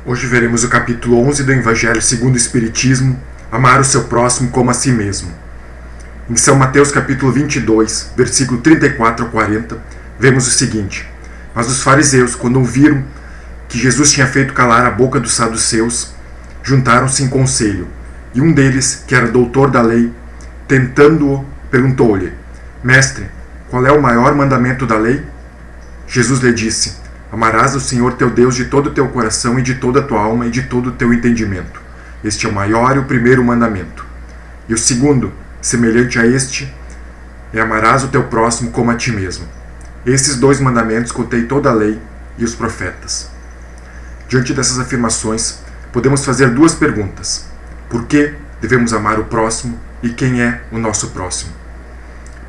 Hoje veremos o capítulo 11 do Evangelho segundo o Espiritismo, amar o seu próximo como a si mesmo. Em São Mateus capítulo 22, versículo 34 a 40, vemos o seguinte: Mas os fariseus, quando ouviram que Jesus tinha feito calar a boca dos saduceus, juntaram-se em conselho, e um deles, que era doutor da lei, tentando-o, perguntou-lhe: Mestre, qual é o maior mandamento da lei? Jesus lhe disse: Amarás o Senhor teu Deus de todo o teu coração e de toda a tua alma e de todo o teu entendimento. Este é o maior e o primeiro mandamento. E o segundo, semelhante a este, é amarás o teu próximo como a ti mesmo. Esses dois mandamentos contém toda a lei e os profetas. Diante dessas afirmações, podemos fazer duas perguntas. Por que devemos amar o próximo e quem é o nosso próximo?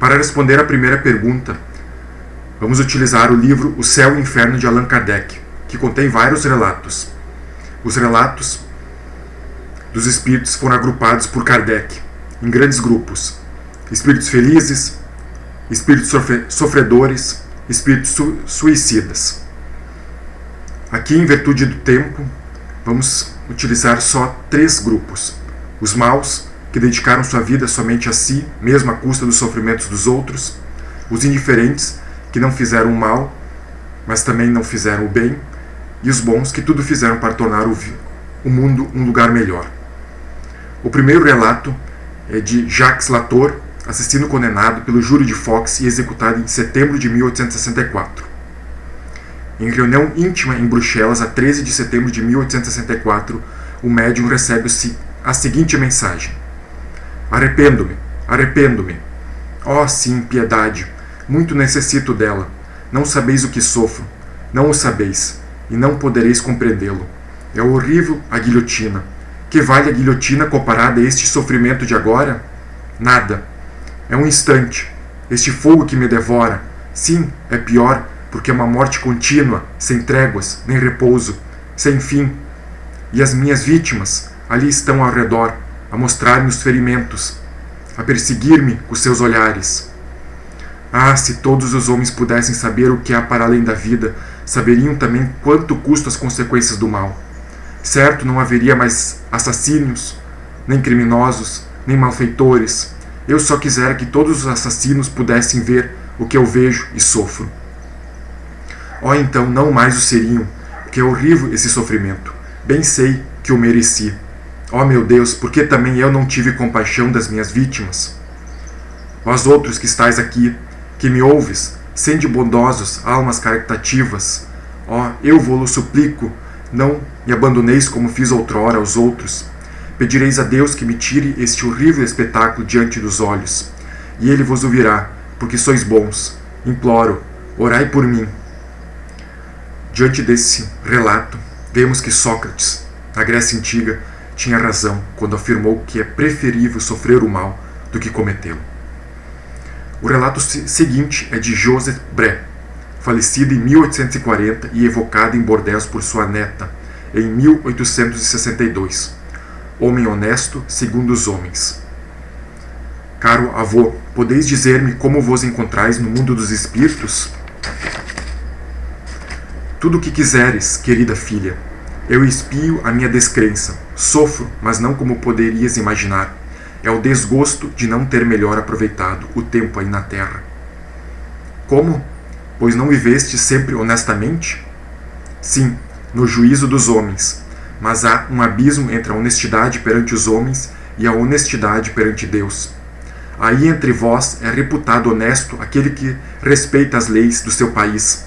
Para responder à primeira pergunta, vamos utilizar o livro O Céu e o Inferno de Allan Kardec, que contém vários relatos. Os relatos dos espíritos foram agrupados por Kardec em grandes grupos: espíritos felizes, espíritos sofredores, espíritos suicidas. Aqui, em virtude do tempo, vamos utilizar só 3 grupos: os maus, que dedicaram sua vida somente a si, mesmo à custa dos sofrimentos dos outros; os indiferentes, que não fizeram o mal, mas também não fizeram o bem; e os bons, que tudo fizeram para tornar o mundo um lugar melhor. O primeiro relato é de Jacques Latour, assassino condenado pelo júri de Fox e executado em setembro de 1864. Em reunião íntima em Bruxelas, a 13 de setembro de 1864, o médium recebe a seguinte mensagem: Arrependo-me, arrependo-me. Oh, sim, piedade, muito necessito dela. Não sabeis o que sofro, não o sabeis, e não podereis compreendê-lo. É horrível a guilhotina. Que vale a guilhotina comparada a este sofrimento de agora? Nada. É um instante. Este fogo que me devora. Sim, é pior, porque é uma morte contínua, sem tréguas, nem repouso, sem fim. E as minhas vítimas ali estão ao redor, a mostrar-me os ferimentos, a perseguir-me com seus olhares. Ah, se todos os homens pudessem saber o que há para além da vida, saberiam também quanto custam as consequências do mal. Certo, não haveria mais assassinos, nem criminosos, nem malfeitores. Eu só quisera que todos os assassinos pudessem ver o que eu vejo e sofro. Oh, então não mais o seriam, porque é horrível esse sofrimento. Bem sei que o mereci. Oh, meu Deus, por que também eu não tive compaixão das minhas vítimas? Vós outros que estáis aqui, que me ouves, sende bondosos, almas caritativas. Ó, eu vos suplico, não me abandoneis como fiz outrora aos outros. Pedireis a Deus que me tire este horrível espetáculo diante dos olhos, e Ele vos ouvirá, porque sois bons. Imploro, orai por mim. Diante desse relato, vemos que Sócrates, na Grécia Antiga, tinha razão quando afirmou que é preferível sofrer o mal do que cometê-lo. O relato seguinte é de Joseph Bré, falecido em 1840 e evocado em Bordeaux por sua neta, em 1862. Homem honesto segundo os homens. Caro avô, podeis dizer-me como vos encontrais no mundo dos espíritos? Tudo o que quiseres, querida filha. Eu espio a minha descrença. Sofro, mas não como poderias imaginar. É o desgosto de não ter melhor aproveitado o tempo aí na terra. Como? Pois não viveste sempre honestamente? Sim, no juízo dos homens. Mas há um abismo entre a honestidade perante os homens e a honestidade perante Deus. Aí entre vós é reputado honesto aquele que respeita as leis do seu país.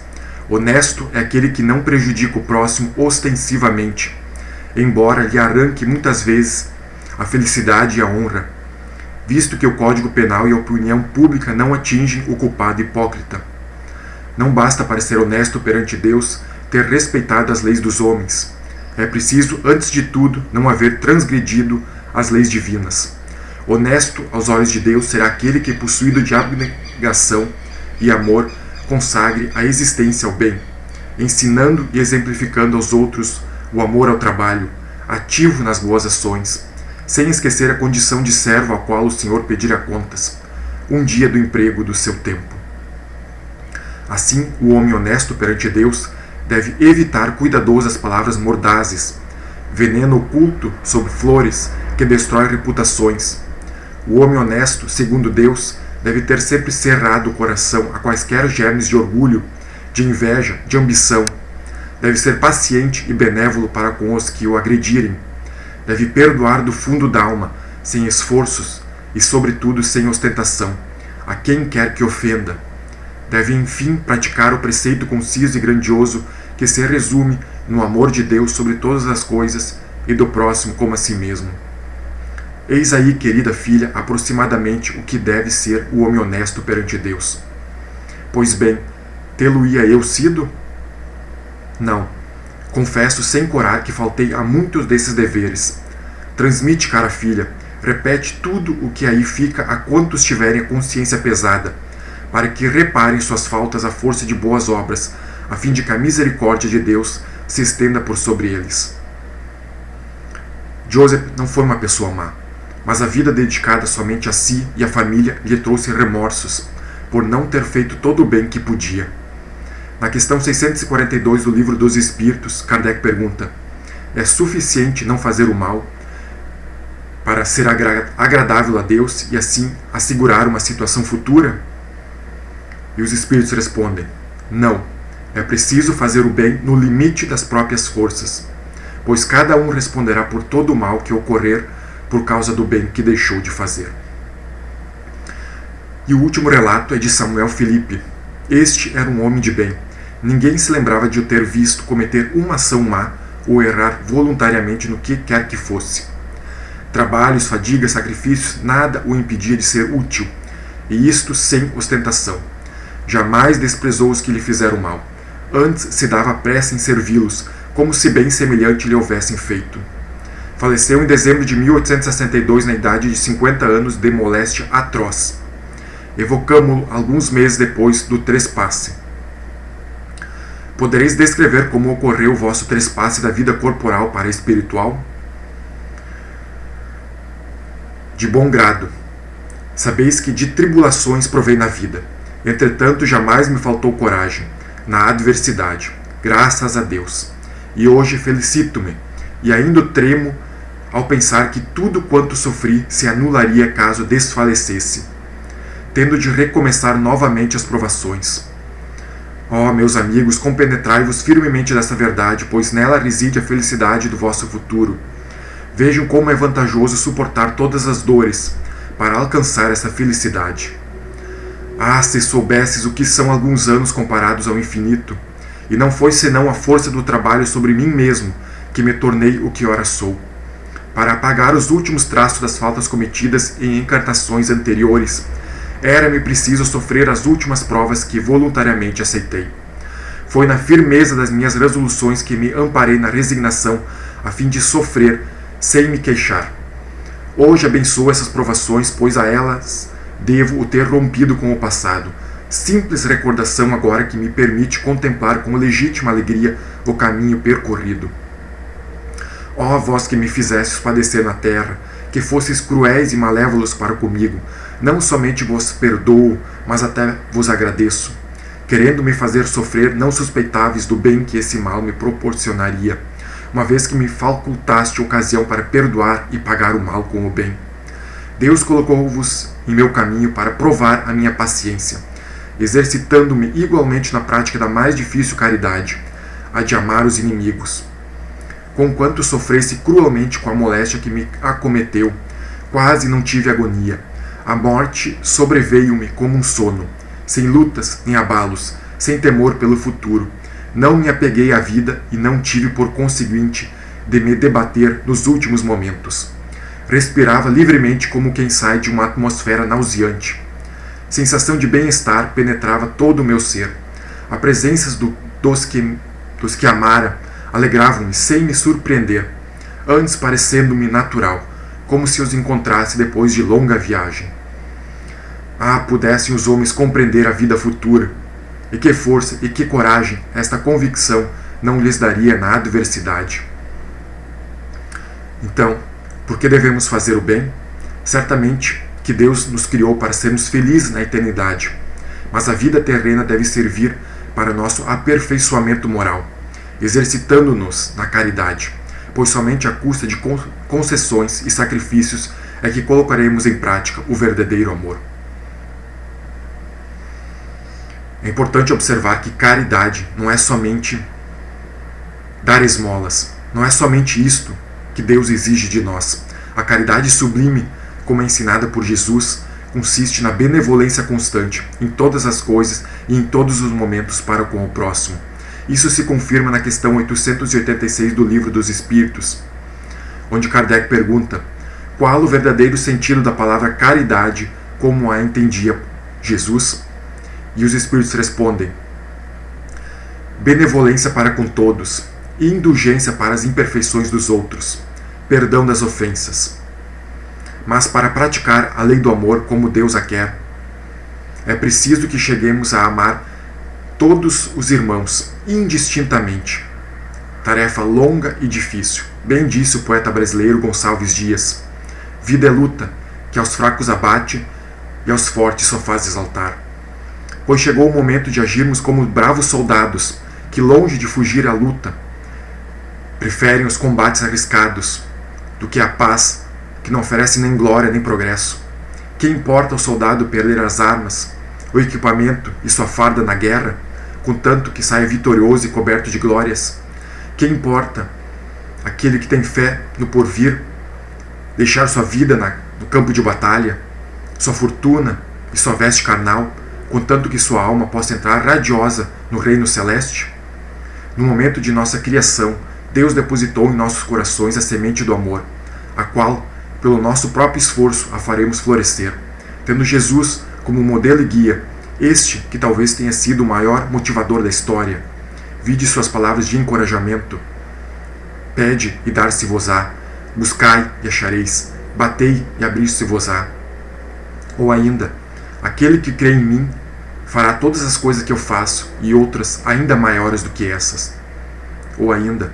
Honesto é aquele que não prejudica o próximo ostensivamente, embora lhe arranque muitas vezes a felicidade e a honra, visto que o Código Penal e a opinião pública não atingem o culpado hipócrita. Não basta para ser honesto perante Deus ter respeitado as leis dos homens. É preciso, antes de tudo, não haver transgredido as leis divinas. Honesto aos olhos de Deus será aquele que, possuído de abnegação e amor, consagre a existência ao bem, ensinando e exemplificando aos outros o amor ao trabalho, ativo nas boas ações, sem esquecer a condição de servo ao qual o Senhor pedirá contas, um dia do emprego do seu tempo. Assim, o homem honesto perante Deus deve evitar cuidadosas palavras mordazes, veneno oculto sob flores que destrói reputações. O homem honesto, segundo Deus, deve ter sempre cerrado o coração a quaisquer germes de orgulho, de inveja, de ambição. Deve ser paciente e benévolo para com os que o agredirem. Deve perdoar do fundo da alma, sem esforços e, sobretudo, sem ostentação, a quem quer que ofenda. Deve, enfim, praticar o preceito conciso e grandioso que se resume no amor de Deus sobre todas as coisas e do próximo como a si mesmo. Eis aí, querida filha, aproximadamente o que deve ser o homem honesto perante Deus. Pois bem, tê-lo-ia eu sido? Não. Confesso sem coragem que faltei a muitos desses deveres. Transmite, cara filha, repete tudo o que aí fica a quantos tiverem a consciência pesada, para que reparem suas faltas à força de boas obras, a fim de que a misericórdia de Deus se estenda por sobre eles. Joseph não foi uma pessoa má, mas a vida dedicada somente a si e à família lhe trouxe remorsos por não ter feito todo o bem que podia. Na questão 642 do Livro dos Espíritos, Kardec pergunta: é suficiente não fazer o mal para ser agradável a Deus e assim assegurar uma situação futura? E os Espíritos respondem: não, é preciso fazer o bem no limite das próprias forças, pois cada um responderá por todo o mal que ocorrer por causa do bem que deixou de fazer. E o último relato é de Samuel Filipe. Este era um homem de bem. Ninguém se lembrava de o ter visto cometer uma ação má ou errar voluntariamente no que quer que fosse. Trabalhos, fadigas, sacrifícios, nada o impedia de ser útil, e isto sem ostentação. Jamais desprezou os que lhe fizeram mal. Antes se dava pressa em servi-los, como se bem semelhante lhe houvessem feito. Faleceu em dezembro de 1862 na idade de 50 anos de moléstia atroz. Evocamo-lo alguns meses depois do trespasse. Podereis descrever como ocorreu o vosso trespasse da vida corporal para a espiritual? De bom grado. Sabeis que de tribulações provei na vida. Entretanto, jamais me faltou coragem, na adversidade, graças a Deus. E hoje felicito-me, e ainda tremo ao pensar que tudo quanto sofri se anularia caso desfalecesse, tendo de recomeçar novamente as provações. Ó, meus amigos, compenetrai-vos firmemente dessa verdade, pois nela reside a felicidade do vosso futuro. Vejam como é vantajoso suportar todas as dores para alcançar essa felicidade. Ah, se soubesses o que são alguns anos comparados ao infinito, e não foi senão a força do trabalho sobre mim mesmo que me tornei o que ora sou. Para apagar os últimos traços das faltas cometidas em encarnações anteriores, era-me preciso sofrer as últimas provas que voluntariamente aceitei. Foi na firmeza das minhas resoluções que me amparei na resignação, a fim de sofrer sem me queixar. Hoje abençoo essas provações, pois a elas devo o ter rompido com o passado. Simples recordação agora que me permite contemplar com legítima alegria o caminho percorrido. Ó vós que me fizestes padecer na terra, que fosseis cruéis e malévolos para comigo, não somente vos perdoo, mas até vos agradeço. Querendo me fazer sofrer, não suspeitáveis do bem que esse mal me proporcionaria, uma vez que me facultaste ocasião para perdoar e pagar o mal com o bem. Deus colocou-vos em meu caminho para provar a minha paciência, exercitando-me igualmente na prática da mais difícil caridade, a de amar os inimigos. Conquanto sofresse cruelmente com a moléstia que me acometeu, quase não tive agonia. A morte sobreveio-me como um sono, sem lutas nem abalos, sem temor pelo futuro. Não me apeguei à vida e não tive por conseguinte de me debater nos últimos momentos. Respirava livremente como quem sai de uma atmosfera nauseante. Sensação de bem-estar penetrava todo o meu ser. A presença dos que amara alegravam-me sem me surpreender, antes parecendo-me natural, como se os encontrasse depois de longa viagem. Ah, pudessem os homens compreender a vida futura, e que força e que coragem esta convicção não lhes daria na adversidade. Então, por que devemos fazer o bem? Certamente que Deus nos criou para sermos felizes na eternidade, mas a vida terrena deve servir para nosso aperfeiçoamento moral. exercitando-nos na caridade, pois somente à custa de concessões e sacrifícios é que colocaremos em prática o verdadeiro amor. É importante observar que caridade não é somente dar esmolas, não é somente isto que Deus exige de nós. A caridade sublime, como é ensinada por Jesus, consiste na benevolência constante em todas as coisas e em todos os momentos para com o próximo. Isso se confirma na questão 886 do Livro dos Espíritos, onde Kardec pergunta: qual o verdadeiro sentido da palavra caridade como a entendia Jesus? E os Espíritos respondem: benevolência para com todos, indulgência para as imperfeições dos outros, perdão das ofensas. Mas para praticar a lei do amor como Deus a quer, é preciso que cheguemos a amar todos os irmãos, indistintamente. Tarefa longa e difícil. Bem disse o poeta brasileiro Gonçalves Dias: vida é luta, que aos fracos abate e aos fortes só faz exaltar. Pois chegou o momento de agirmos como bravos soldados, que longe de fugir à luta, preferem os combates arriscados, do que a paz, que não oferece nem glória nem progresso. Que importa ao soldado perder as armas, o equipamento e sua farda na guerra, contanto que saia vitorioso e coberto de glórias? Que importa aquele que tem fé no porvir deixar sua vida no campo de batalha, sua fortuna e sua veste carnal, contanto que sua alma possa entrar radiosa no reino celeste? No momento de nossa criação, Deus depositou em nossos corações a semente do amor, a qual, pelo nosso próprio esforço, a faremos florescer, tendo Jesus como modelo e guia, este que talvez tenha sido o maior motivador da história. Vide suas palavras de encorajamento: pede e dar-se-vos-á, buscai e achareis, batei e abrir-se-vos-á. Ou ainda: aquele que crê em mim fará todas as coisas que eu faço e outras ainda maiores do que essas. Ou ainda: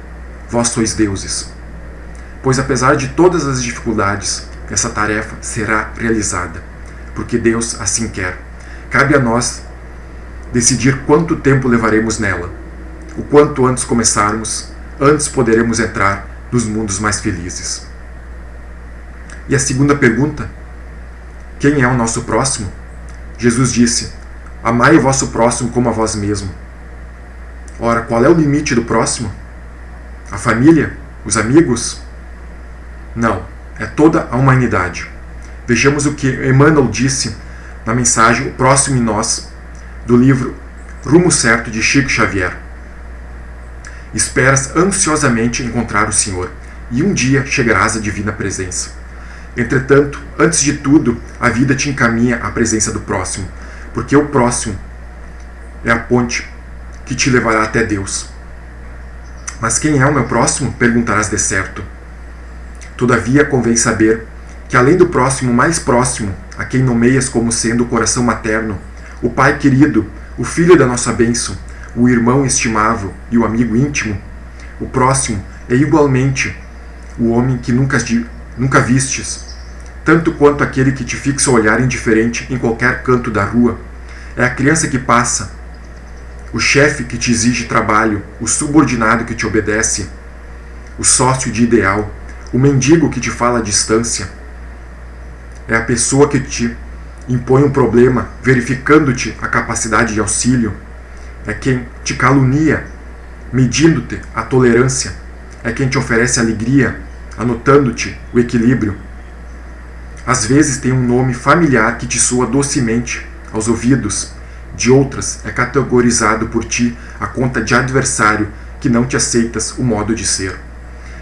vós sois deuses. Pois apesar de todas as dificuldades, essa tarefa será realizada, porque Deus assim quer. Cabe a nós decidir quanto tempo levaremos nela. O quanto antes começarmos, antes poderemos entrar nos mundos mais felizes. E a segunda pergunta: quem é o nosso próximo? Jesus disse: amai o vosso próximo como a vós mesmo. Ora, qual é o limite do próximo? A família? Os amigos? Não, é toda a humanidade. Vejamos o que Emmanuel disse na mensagem O Próximo em Nós, do livro Rumo Certo de Chico Xavier. Esperas ansiosamente encontrar o Senhor, e um dia chegarás à divina presença. Entretanto, antes de tudo, a vida te encaminha à presença do próximo, porque o próximo é a ponte que te levará até Deus. Mas quem é o meu próximo? Perguntarás de certo. Todavia, convém saber que além do próximo mais próximo, a quem nomeias como sendo o coração materno, o pai querido, o filho da nossa bênção, o irmão estimável e o amigo íntimo, o próximo é igualmente o homem que nunca vistes, tanto quanto aquele que te fixa o olhar indiferente em qualquer canto da rua. É a criança que passa, o chefe que te exige trabalho, o subordinado que te obedece, o sócio de ideal, o mendigo que te fala à distância. É a pessoa que te impõe um problema, verificando-te a capacidade de auxílio. É quem te calunia, medindo-te a tolerância. É quem te oferece alegria, anotando-te o equilíbrio. Às vezes tem um nome familiar que te soa docemente aos ouvidos, de outras é categorizado por ti a conta de adversário que não te aceitas o modo de ser.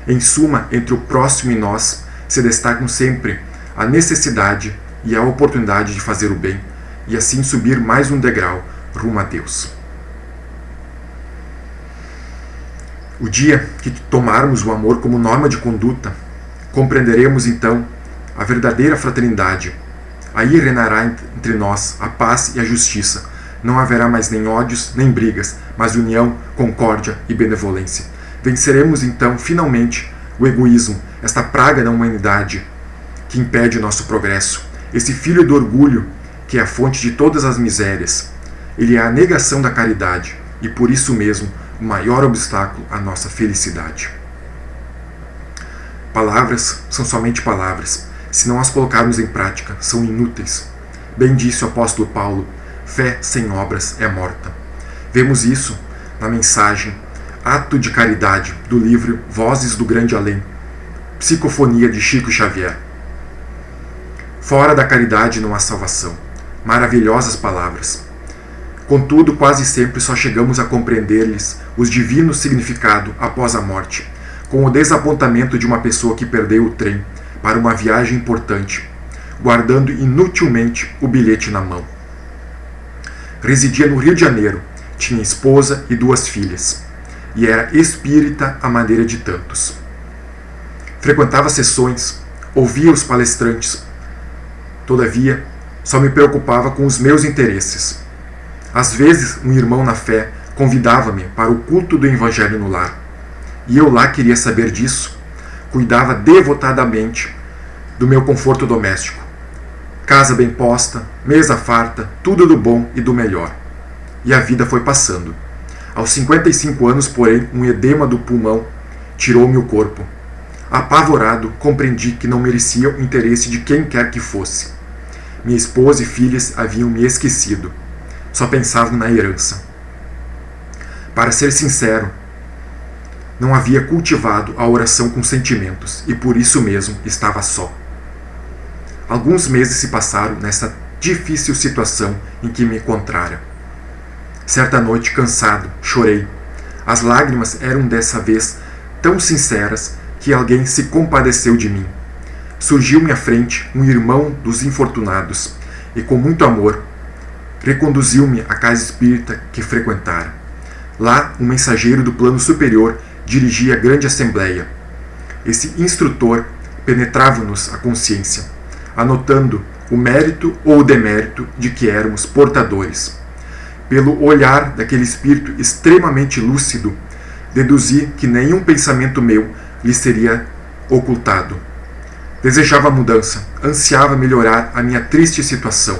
Em suma, entre o próximo e nós se destacam sempre a necessidade e a oportunidade de fazer o bem, e assim subir mais um degrau rumo a Deus. O dia que tomarmos o amor como norma de conduta, compreenderemos então a verdadeira fraternidade. Aí reinará entre nós a paz e a justiça. Não haverá mais nem ódios, nem brigas, mas união, concórdia e benevolência. Venceremos então, finalmente, o egoísmo, esta praga da humanidade que impede o nosso progresso, esse filho do orgulho que é a fonte de todas as misérias. Ele é a negação da caridade e, por isso mesmo, o maior obstáculo à nossa felicidade. Palavras são somente palavras. Se não as colocarmos em prática, são inúteis. Bem disse o apóstolo Paulo, fé sem obras é morta. Vemos isso na mensagem Ato de Caridade do livro Vozes do Grande Além, Psicofonia de Chico Xavier. Fora da caridade não há salvação. Maravilhosas palavras. Contudo, quase sempre só chegamos a compreender-lhes o divino significado após a morte, com o desapontamento de uma pessoa que perdeu o trem para uma viagem importante, guardando inutilmente o bilhete na mão. Residia no Rio de Janeiro, tinha esposa e 2 filhas, e era espírita à maneira de tantos. Frequentava sessões, ouvia os palestrantes. Todavia, só me preocupava com os meus interesses. Às vezes, um irmão na fé convidava-me para o culto do Evangelho no lar, e eu lá queria saber disso. Cuidava devotadamente do meu conforto doméstico. Casa bem posta, mesa farta, tudo do bom e do melhor. E a vida foi passando. Aos 55 anos, porém, um edema do pulmão tirou-me o corpo. Apavorado, compreendi que não merecia o interesse de quem quer que fosse. Minha esposa e filhas haviam me esquecido. Só pensavam na herança. Para ser sincero, não havia cultivado a oração com sentimentos e por isso mesmo estava só. Alguns meses se passaram nessa difícil situação em que me encontrara. Certa noite, cansado, chorei. As lágrimas eram dessa vez tão sinceras que alguém se compadeceu de mim. Surgiu-me à frente um irmão dos infortunados e, com muito amor, reconduziu-me à casa espírita que frequentara. Lá, um mensageiro do plano superior dirigia a grande assembleia. Esse instrutor penetrava-nos a consciência, anotando o mérito ou o demérito de que éramos portadores. Pelo olhar daquele espírito extremamente lúcido, deduzi que nenhum pensamento meu lhe seria ocultado. Desejava mudança, ansiava melhorar a minha triste situação.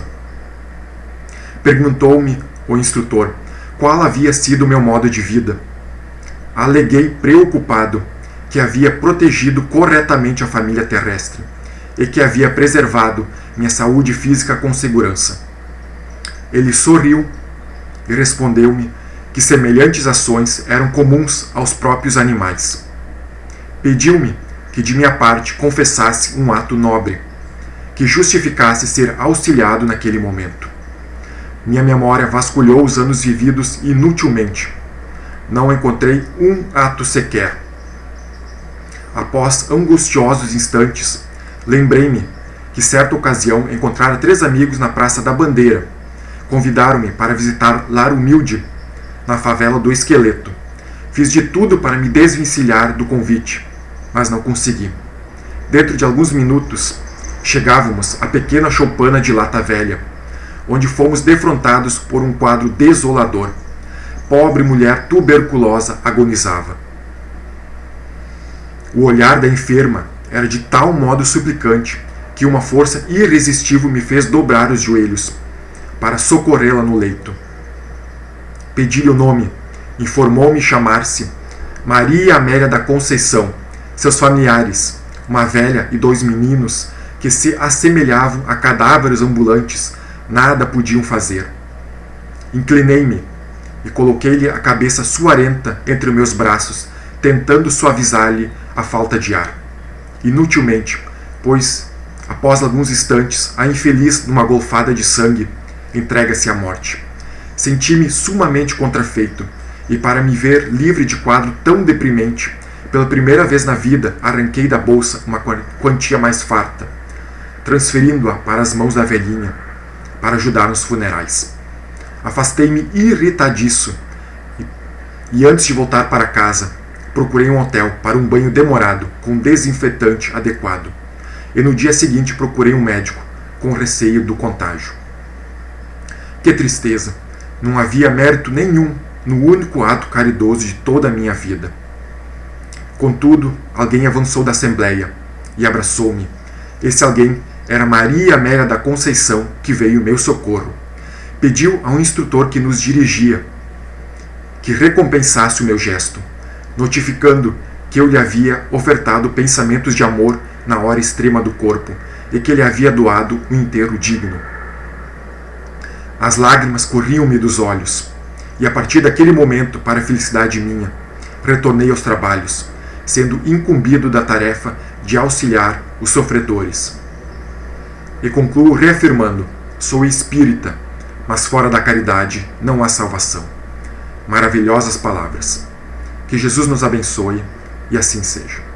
Perguntou-me o instrutor qual havia sido o meu modo de vida. Aleguei preocupado que havia protegido corretamente a família terrestre e que havia preservado minha saúde física com segurança. Ele sorriu e respondeu-me que semelhantes ações eram comuns aos próprios animais. Pediu-me que de minha parte confessasse um ato nobre, que justificasse ser auxiliado naquele momento. Minha memória vasculhou os anos vividos inutilmente. Não encontrei um ato sequer. Após angustiosos instantes, lembrei-me que certa ocasião encontrara 3 amigos na Praça da Bandeira. Convidaram-me para visitar lar humilde na favela do Esqueleto. Fiz de tudo para me desvencilhar do convite, mas não consegui. Dentro de alguns minutos, chegávamos à pequena choupana de Lata Velha, onde fomos defrontados por um quadro desolador. Pobre mulher tuberculosa agonizava. O olhar da enferma era de tal modo suplicante que uma força irresistível me fez dobrar os joelhos para socorrê-la no leito. Pedi-lhe o nome. Informou-me chamar-se Maria Amélia da Conceição. Seus familiares, uma velha e 2 meninos que se assemelhavam a cadáveres ambulantes, nada podiam fazer. Inclinei-me e coloquei-lhe a cabeça suarenta entre meus braços, tentando suavizar-lhe a falta de ar. Inutilmente, pois, após alguns instantes, a infeliz, numa golfada de sangue, entrega-se à morte. Senti-me sumamente contrafeito, e para me ver livre de quadro tão deprimente, pela primeira vez na vida, arranquei da bolsa uma quantia mais farta, transferindo-a para as mãos da velhinha, para ajudar nos funerais. Afastei-me irritadiço e antes de voltar para casa, procurei um hotel para um banho demorado com desinfetante adequado. E no dia seguinte procurei um médico, com receio do contágio. Que tristeza! Não havia mérito nenhum no único ato caridoso de toda a minha vida. Contudo, alguém avançou da assembleia e abraçou-me. Esse alguém era Maria Amélia da Conceição, que veio em meu socorro. Pediu a um instrutor que nos dirigia que recompensasse o meu gesto, notificando que eu lhe havia ofertado pensamentos de amor na hora extrema do corpo e que lhe havia doado o inteiro digno. As lágrimas corriam-me dos olhos, e a partir daquele momento, para a felicidade minha, retornei aos trabalhos, sendo incumbido da tarefa de auxiliar os sofredores. E concluo reafirmando: sou espírita, mas fora da caridade não há salvação. Maravilhosas palavras. Que Jesus nos abençoe e assim seja.